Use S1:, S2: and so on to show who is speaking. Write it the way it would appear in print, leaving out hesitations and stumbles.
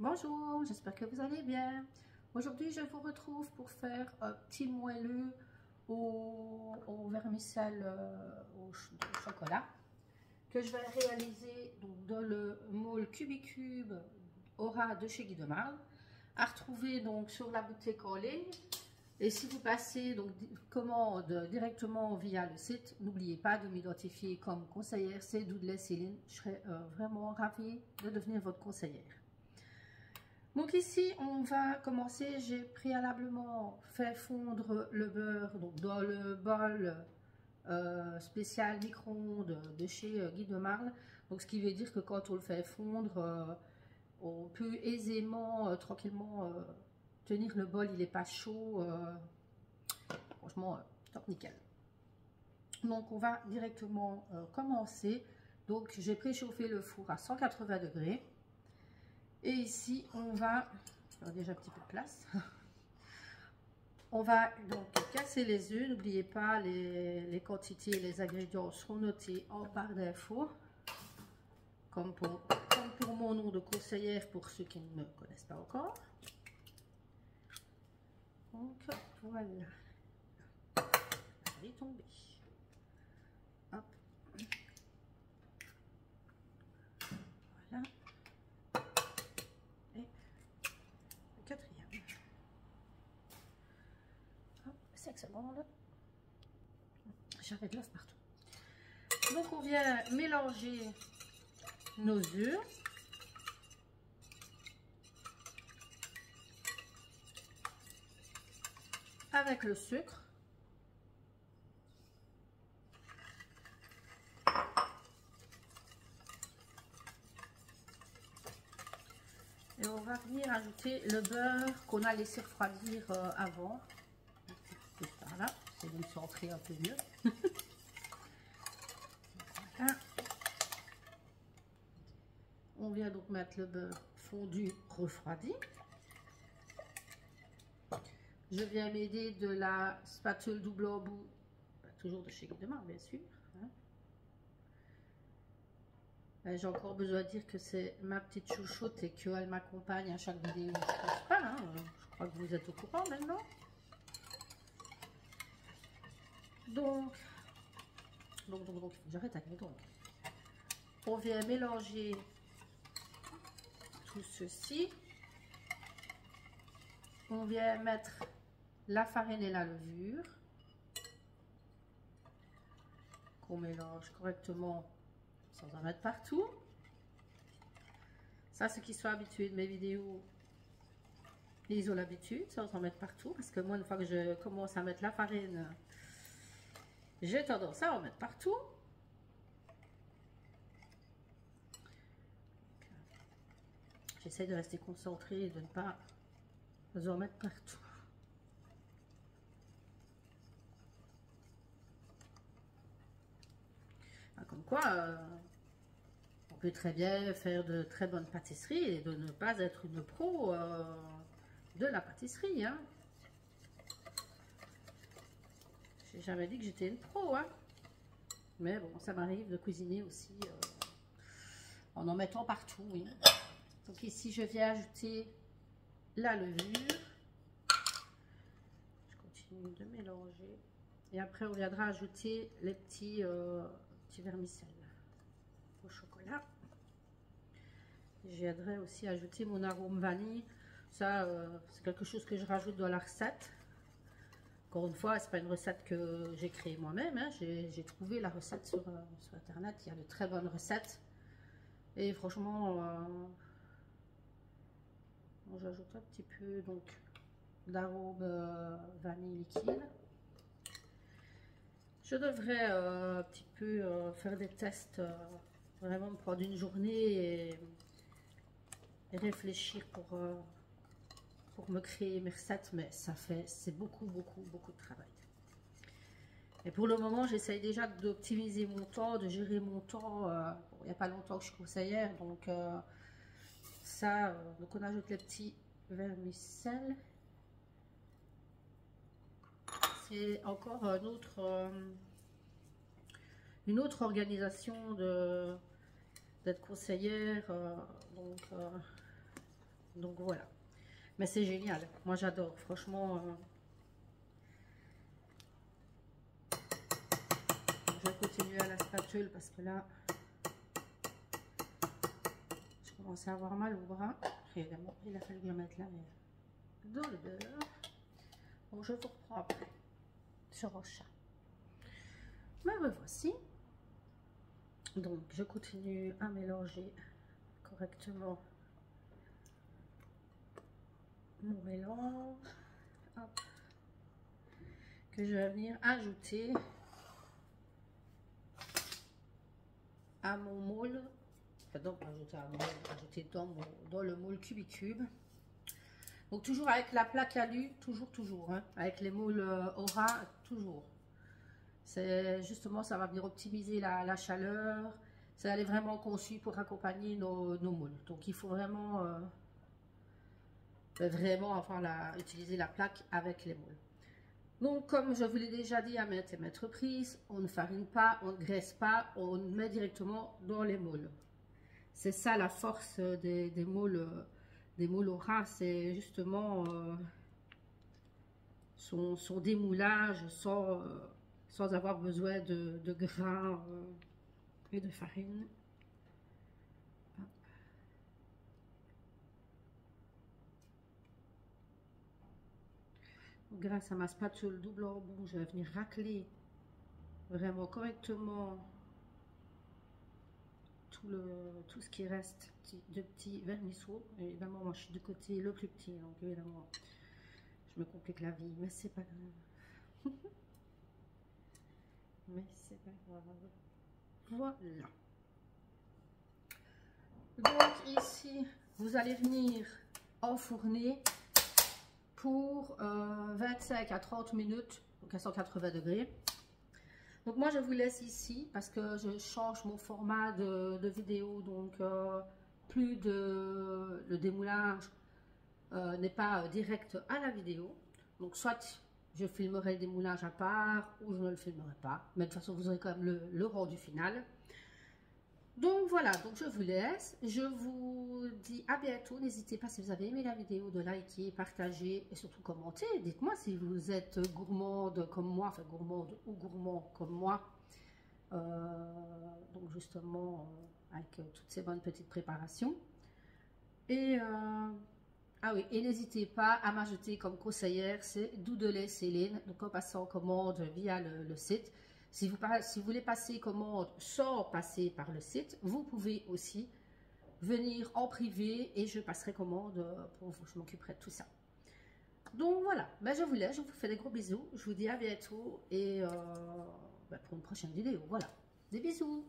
S1: Bonjour, j'espère que vous allez bien. Aujourd'hui, je vous retrouve pour faire un petit moelleux au vermicelle au chocolat que je vais réaliser donc, dans le moule Cubicube Aura de chez Guy de Marle, à retrouver donc sur la boutique en ligne. Et si vous passez donc commande directement via le site, n'oubliez pas de m'identifier comme conseillère, c'est Doudley Céline. Je serai vraiment ravie de devenir votre conseillère. Donc ici, on va commencer. J'ai préalablement fait fondre le beurre donc dans le bol spécial micro-ondes de chez Guy de Marle. Donc ce qui veut dire que quand on le fait fondre, on peut aisément, tranquillement tenir le bol. Il n'est pas chaud. Franchement, top nickel. Donc on va directement commencer. Donc j'ai préchauffé le four à 180 degrés. Et ici, on va, déjà un petit peu de place, on va donc casser les œufs. N'oubliez pas, les quantités et les ingrédients seront notés en barre d'infos, comme pour mon nom de conseillère pour ceux qui ne me connaissent pas encore. Donc voilà, elle est tombée. Hop. Voilà. Et le quatrième. Hop, 5 secondes. J'avais de l'œuf partout. Donc on vient mélanger nos œufs. Avec le sucre. Et on va venir ajouter le beurre qu'on a laissé refroidir avant. Juste par là, c'est de me centrer un peu mieux. Voilà. On vient donc mettre le beurre fondu refroidi. Je viens m'aider de la spatule double embout, toujours de chez Guy de Marle, bien sûr. J'ai encore besoin de dire que c'est ma petite chouchoute et qu'elle m'accompagne à chaque vidéo. Je pense pas, hein. Je crois que vous êtes au courant maintenant. Donc, j'arrête avec donc. On vient mélanger tout ceci. On vient mettre la farine et la levure qu'on mélange correctement sans en mettre partout. Ça, ceux qui sont habitués de mes vidéos, ils ont l'habitude sans en mettre partout, parce que moi, une fois que je commence à mettre la farine, j'ai tendance à en mettre partout. J'essaie de rester concentrée et de ne pas en mettre partout. Comme quoi, on peut très bien faire de très bonnes pâtisseries et de ne pas être une pro de la pâtisserie. Hein. J'ai jamais dit que j'étais une pro. Hein. Mais bon, ça m'arrive de cuisiner aussi en mettant partout. Oui. Donc ici, je viens ajouter la levure. Je continue de mélanger. Et après, on viendra ajouter les petits vermicelles au chocolat. Je viendrai aussi ajouter mon arôme vanille. Ça, c'est quelque chose que je rajoute dans la recette. Encore une fois, c'est pas une recette que j'ai créée moi-même. Hein. J'ai trouvé la recette sur Internet. Il y a de très bonnes recettes. Et franchement, j'ajoute un petit peu donc d'arôme vanille liquide. Je devrais un petit peu faire des tests, vraiment me prendre une journée et réfléchir pour me créer mes recettes, mais c'est beaucoup de travail. Et pour le moment, j'essaye déjà d'optimiser mon temps, de gérer mon temps. Bon, il n'y a pas longtemps que je suis conseillère, donc donc on ajoute les petits vermicelles. C'est encore une autre organisation d'être conseillère. Donc voilà. Mais c'est génial. Moi j'adore. Franchement. Je vais continuer à la spatule parce que là, je commence à avoir mal au bras. Évidemment, il a fallu bien mettre là, mais dans le beurre. Bon, je vous reprends après sur un chat. Me revoici. Donc, je continue à mélanger correctement mon mélange. Hop. Que je vais venir ajouter à mon moule. Donc, ajouter à mon moule, ajouter dans le moule Cubicube. Donc, toujours avec la plaque alu, toujours, hein, avec les moules Aura, toujours. C'est justement, ça va venir optimiser la chaleur. Ça est vraiment conçu pour accompagner nos moules. Donc, il faut vraiment, utiliser la plaque avec les moules. Donc, comme je vous l'ai déjà dit à maintes et maintes reprises, on ne farine pas, on ne graisse pas, on met directement dans les moules. C'est ça la force des moules Aura, c'est justement son démoulage sans avoir besoin de gras et de farine. Grâce à ma spatule double rebond, je vais venir racler vraiment correctement tout ce qui reste de petits vermisseaux. Évidemment, moi je suis du côté le plus petit, donc évidemment je me complique la vie, mais c'est pas grave. Mais c'est pas grave. Voilà. Donc ici, vous allez venir enfourner pour 25 à 30 minutes, donc à 180 degrés. Donc moi je vous laisse ici parce que je change mon format de vidéo, donc plus le démoulage n'est pas direct à la vidéo. Donc soit je filmerai le démoulage à part ou je ne le filmerai pas, mais de toute façon vous aurez quand même le rendu final. Donc voilà, donc je vous laisse, je vous dis à bientôt. N'hésitez pas, si vous avez aimé la vidéo, de liker, partager et surtout commenter. Dites-moi si vous êtes gourmande comme moi, enfin gourmande ou gourmand comme moi. Donc justement avec toutes ces bonnes petites préparations. Et ah oui, et n'hésitez pas à m'ajouter comme conseillère, c'est Doudelet Céline, donc en passant commande via le site. Si vous voulez passer commande sans passer par le site, vous pouvez aussi venir en privé et je passerai commande pour vous. Je m'occuperai de tout ça. Donc voilà, ben je vous laisse, je vous fais des gros bisous. Je vous dis à bientôt et pour une prochaine vidéo. Voilà, des bisous.